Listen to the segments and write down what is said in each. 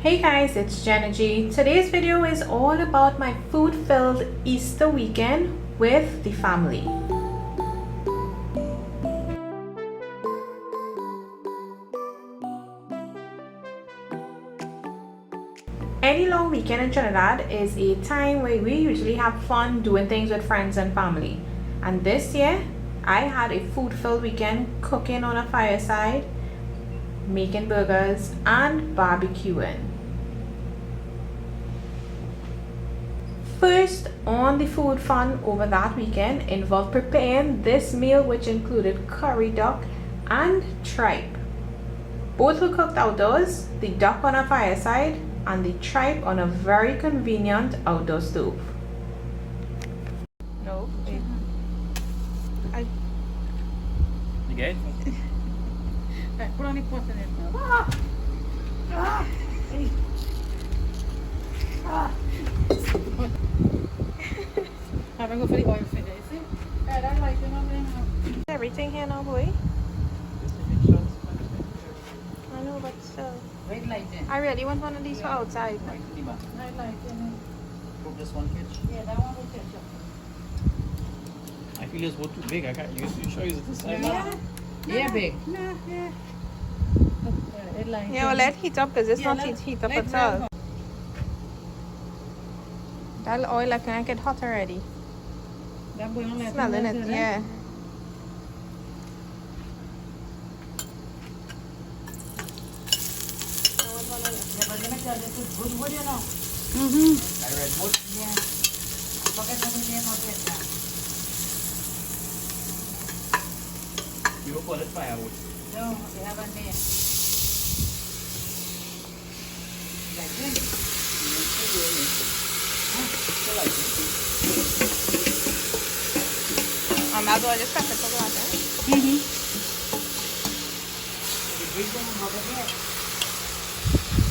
Hey guys, it's Jenna G. Today's video is all about my food-filled Easter weekend with the family. Any long weekend in Trinidad is a time where we usually have fun doing things with friends and family. And this year, I had a food-filled weekend cooking on a fireside, making burgers, and barbecuing. First on the food fun over that weekend involved preparing this meal, which included curry duck and tripe. Both were cooked outdoors, the duck on a fireside and the tripe on a very convenient outdoor stove. No, You good? Put on the pot in it now. I'm gonna go for the oil filter, you see? Yeah, that light, you know, everything here now, boy. I know, but still. red light in. I really want one of these for outside. Red light in. Put this one catch. Yeah, that one will catch up. I feel it's both too big. I can't use you sure is it this size? Yeah, big. No, yeah. Red light. Yeah, well, let it heat up because it's not heat up at all. That oil, I can get hot already. That boy on Smelling it, yeah. But let me tell you, this is good wood, you know. I read wood. Yeah. Forget the name of it now. You will call it firewood. No, they have a name. Like this. Still like it. I'll just cut it for water. The big one over there.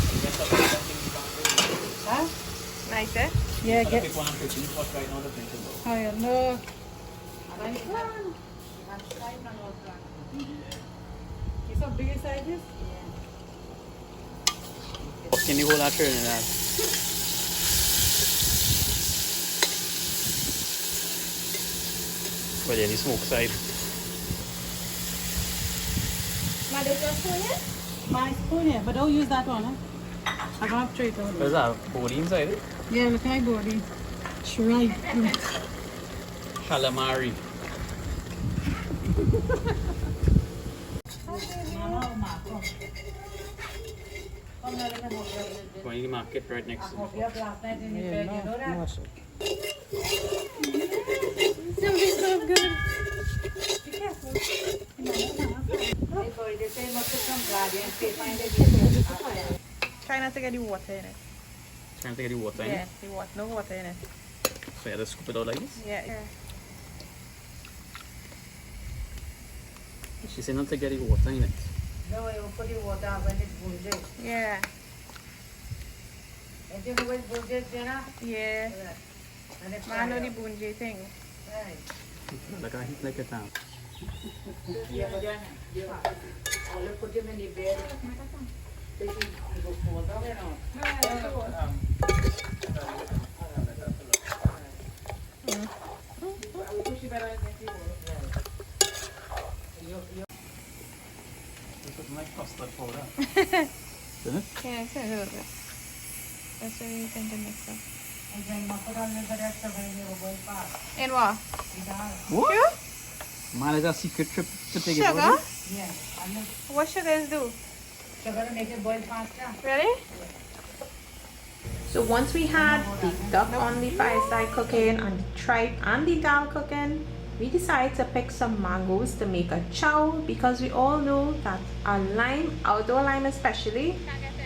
I guess that's one thing you can't really. Huh? Nice, eh? Yeah, But get. the big one I'm cooking pot right now, the drink is low. Oh, yeah, no. It's a bigger sizes? Can you hold that turn in that? Well, yeah, the smoke side. My spoon, yeah, but don't use that one, eh? I don't have tray to hold it. Where's that? Body inside it? Yeah, look at my body. Tripe. Calamari. Going to the market right next to me. Last night in the bed, you know that? Something so good. Be careful. They say must have some guardian. They find it. Try not to get the water in it. Trying to get the water in Yeah, it. the water, no water in it. So you have to scoop it out like this. Yeah. She said not to get the water in it. No, you put the water when it's bullshit. Yeah. And you know when bullshit, Jenna? Yeah. And it's I know the bunjay thing. Right. Like I heat like a tam. Yeah, but then, all you put him in the bed. They should go fall down, you know. This is like custard powder. Isn't it? Yeah, it's a little bit. That's what you tend to mix up. And then you put on the rest of it, you boil fast. In what? What? Man, it's a secret trip to take it Sugar? out. Yeah, and then What sugars do? sugar to make it boil faster. Really? So once we had the duck on the fireside cooking and the tripe and the dal cooking, we decided to pick some mangoes to make a chow because we all know that a lime, outdoor lime especially,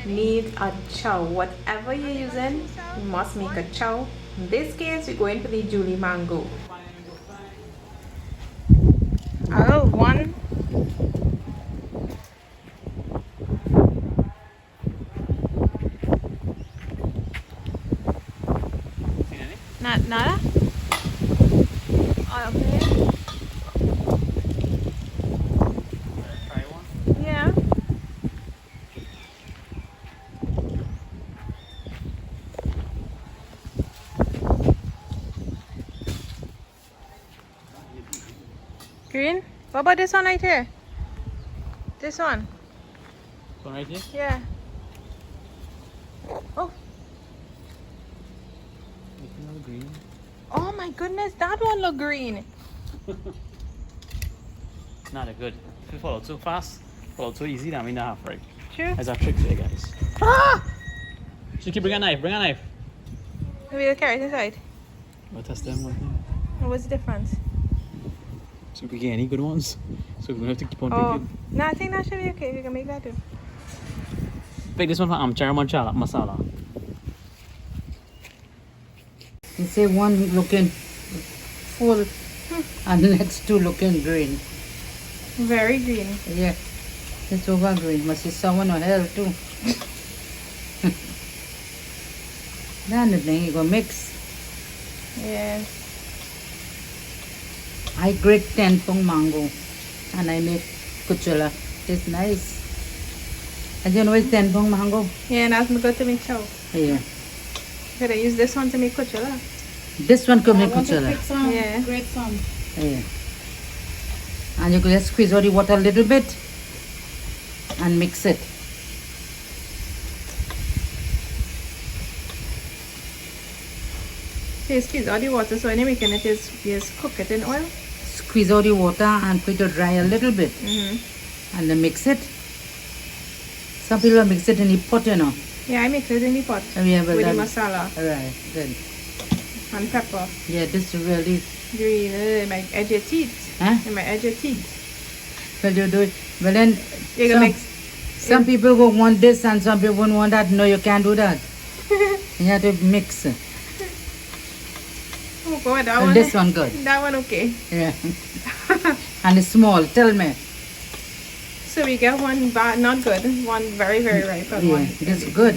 needs a chow. Whatever you're using, you must make a chow. In this case, we're going for the Julie mango. Oh, one. Nada? Oh, okay. Green? What about this one right here? This one? This one right here? Yeah. Oh. Making all green. Oh my goodness, that one look green. Nah, they're good. If you follow too fast, follow too easy, that means they're half right. True. There's a trick there, guys. Ah! Shiki, bring a knife, bring a knife. Maybe the carrot inside. We'll test them one thing. What's the difference? So if we get any good ones, so we're gonna have to keep on Oh, picking. no, I think that should be okay. We can make that too. Pick this one for armchair masala. You say one looking full and the next two looking green. Very green. Yeah, it's over green. Must be sour or hell too. Then the thing you go mix. Yes. I grate 10 pong mango and I make kuchula. It's nice. And you know it's 10 pong mango? Yeah, and that's good to make chow. Yeah. Could I use this one to make kuchula? This one could make kuchula. Yeah. Great some. Yeah. And you could just squeeze out the water a little bit and mix it. So you squeeze all the water, so when you're making it, you just cook it in oil? Squeeze out the water and put it dry a little bit. And then mix it. Some people mix it in the pot, you know. Yeah, I mix it in the pot Oh, yeah, but with the that- masala Right, good. and pepper. Yeah, this is really, Green, it might edge your teeth. huh? It might edge your teeth. Well, you do it. Well, then, You can some, mix. some people will want this and some people won't want that. No, you can't do that. You have to mix. Oh God, that Well, one. this one good. That one okay. Yeah. And it's small. Tell me. So we get one bad, not good, one very very ripe, and Yeah, one. this is good.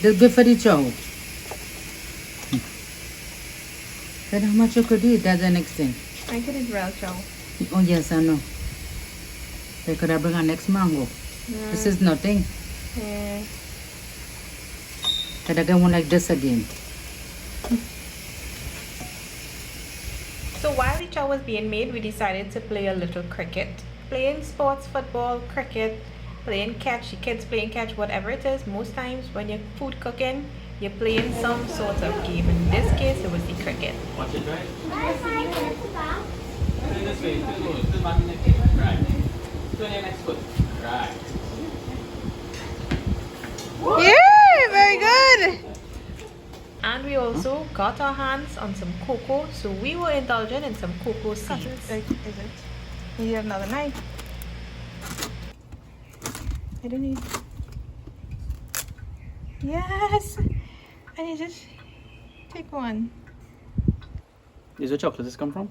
This is good for the chow. Then how much you could eat? That's the next thing. I could eat real chow. Oh yes, I know. They could have bring our next mango. This is nothing. Yeah. Could I get one like this again? So while the chow was being made, we decided to play a little cricket. Playing sports, football, cricket, playing catch, the kids playing catch, whatever it is. Most times when you're food cooking, you're playing some sort of game. In this case, it was the cricket. Watch it, right? Put it this way, put it low, put it back in next foot. Right. Put it in your next foot. Right. Yeah, very good. And we also got our hands on some cocoa, so we were indulgent in some cocoa seeds. Is it? You need another knife. I don't need. Yes, and you just take one. Is where chocolate has come from?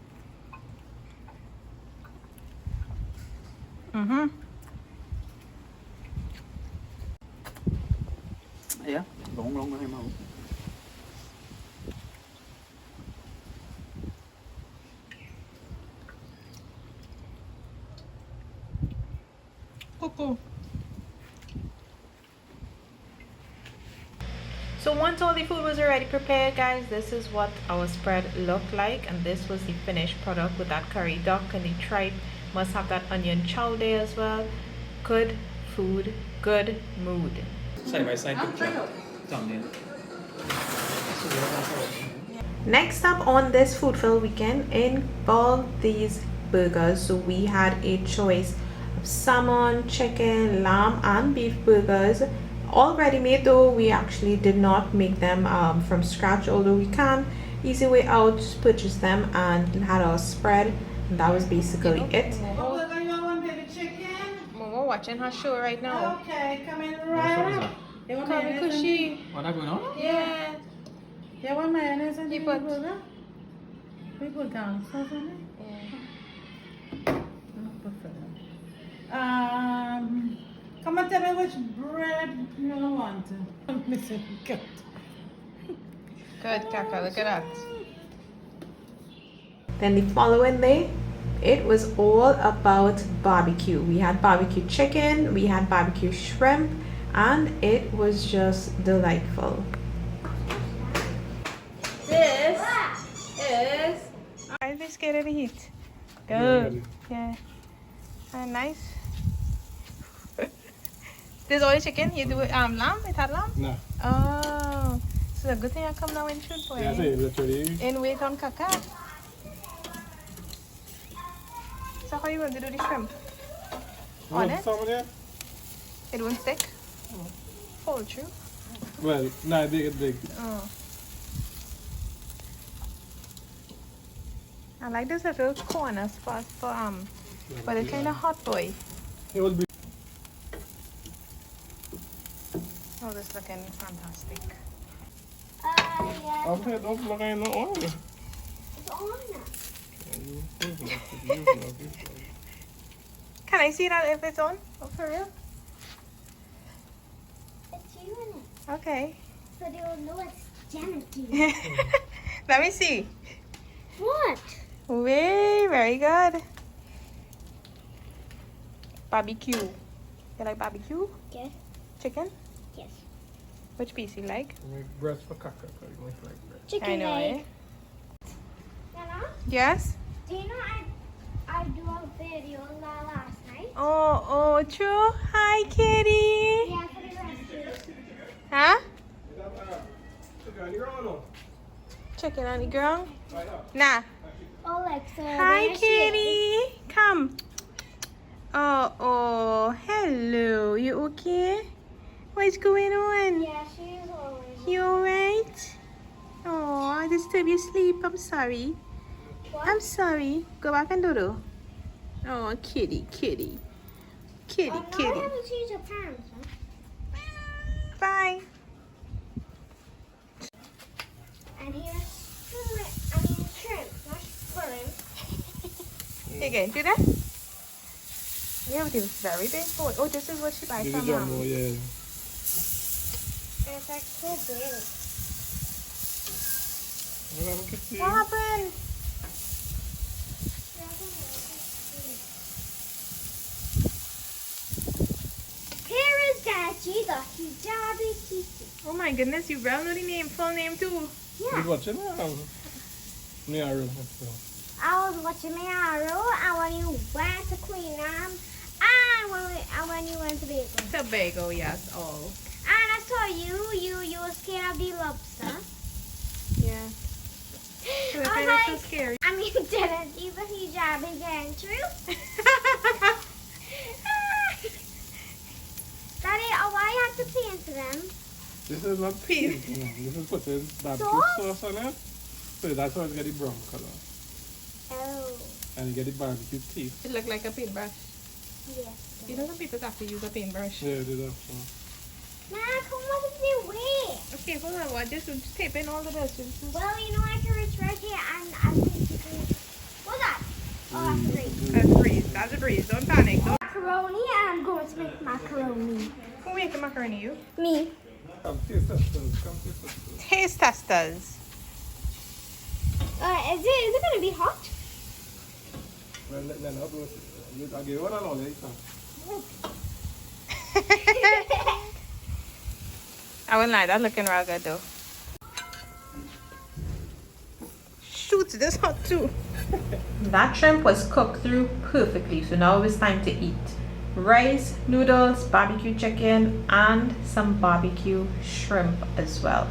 Yeah, long time out. Cocoa. So once all the food was already prepared, guys, this is what our spread looked like, and this was the finished product with that curry duck and the tripe. Must have that onion chow there as well. Good food, good mood. Side by side picture. Thumbnail. Next up on this food-filled weekend involved these burgers. So we had a choice of salmon, chicken, lamb and beef burgers, all ready made, though we actually did not make them from scratch, although we can easy way out, just purchase them and had our spread, and that was basically it. Momo watching her show right now. Okay, come in Right. Come because she, What are going on? yeah. You want mayonnaise and You you put- put burger? We put down sauce on it. Not prefer. Come and tell me which bread you want. I'm missing cut. Good, Kaka, look at that. Then the following day, it was all about barbecue. We had barbecue chicken, we had barbecue shrimp, and it was just delightful. This is... I'm scared of the heat. Good. Yeah. Nice. This all the chicken? You do it lamb? It had lamb? No. Oh. So the good thing I come now in shoot boy. Yeah, say literally. In wait on kaka. So how you going to do the shrimp? On it? Some of that? It won't stick? Fold through? Well, no, big. Oh. I like this little corner spot for the kind of hot boy. It will be. Oh, this looking fantastic. Yeah. I'm saying don't look at no oil. It's on. Can I see that if it's on? Oh, for real? It's you in it. Okay. So they will know it's Janet. Let me see. What? Way, very good. Barbecue. You like barbecue? Yes. Chicken? Yes. Which piece you like? Breast for caca, because you might like breast. Chicken I know, leg. eh? Nana, Yes? do you know I do a video last night? Oh, true. Hi, kitty. Yeah, for the rescue. Huh? Chicken, Chicken on the ground? Nah. Oh, like so. Hi, there she is. kitty. Come. Oh, hello. You okay? What's going on? Yeah, she is always. You alright? Oh, I disturbed your sleep. I'm sorry. What? I'm sorry. Go back and doodle. Oh, kitty. Kitty, Oh, no, I kitty. haven't changed your pants, huh? Bye. And here's shrimp, not shrimp. Again, do that. Yeah, it is very big boy. Oh, this is what she buys This from is jumbo, yeah. It's like so big. Well, I can see. What happened? Here is Daddy, the hijabi kiki. Oh my goodness, you well know the name, full name too. Yeah. You watching me or I was watching my arrow, and when you went to Queenam, and when you went to Baker. Tobago, yes, all. And I saw you were scared of the lobster. Yeah. So I the was kind of so like, scary. I mean, didn't see the hijab again, true? Daddy, why you have to paint them? This is not Peas. This is putting barbecue Sauce? sauce on it. So that's why it's got the brown color. Oh, And you get the barbecue teeth. It looked like a paintbrush. yes. You know some people have to use a paintbrush. Yeah, they do. Nah, come on, the way. Okay, hold on. What? Just tape in all the distance. Well, you know, I can reach right here, and I think you can. What's that? Oh, that's great. That's a breeze. That's a breeze. Don't panic. Don't. Macaroni, and I'm going to make macaroni. Who make the macaroni? You? Me. Come taste testers. Come taste testers. Taste testers. Is it going to be hot? Well, then I'll do it. I'll give you one and all later. I wouldn't lie. That's looking real good though. Shoot, this hot too. That shrimp was cooked through perfectly, so now it's time to eat. Rice, noodles, barbecue chicken, and some barbecue shrimp as well.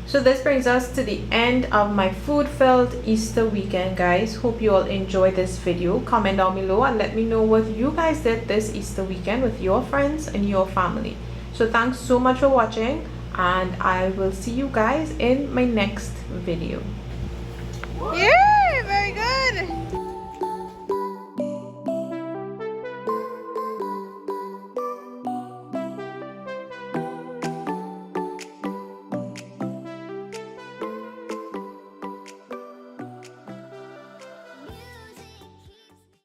So this brings us to the end of my food-filled Easter weekend, guys. Hope you all enjoyed this video. Comment down below and let me know what you guys did this Easter weekend with your friends and your family. So thanks so much for watching, and I will see you guys in my next video. Yeah, very good.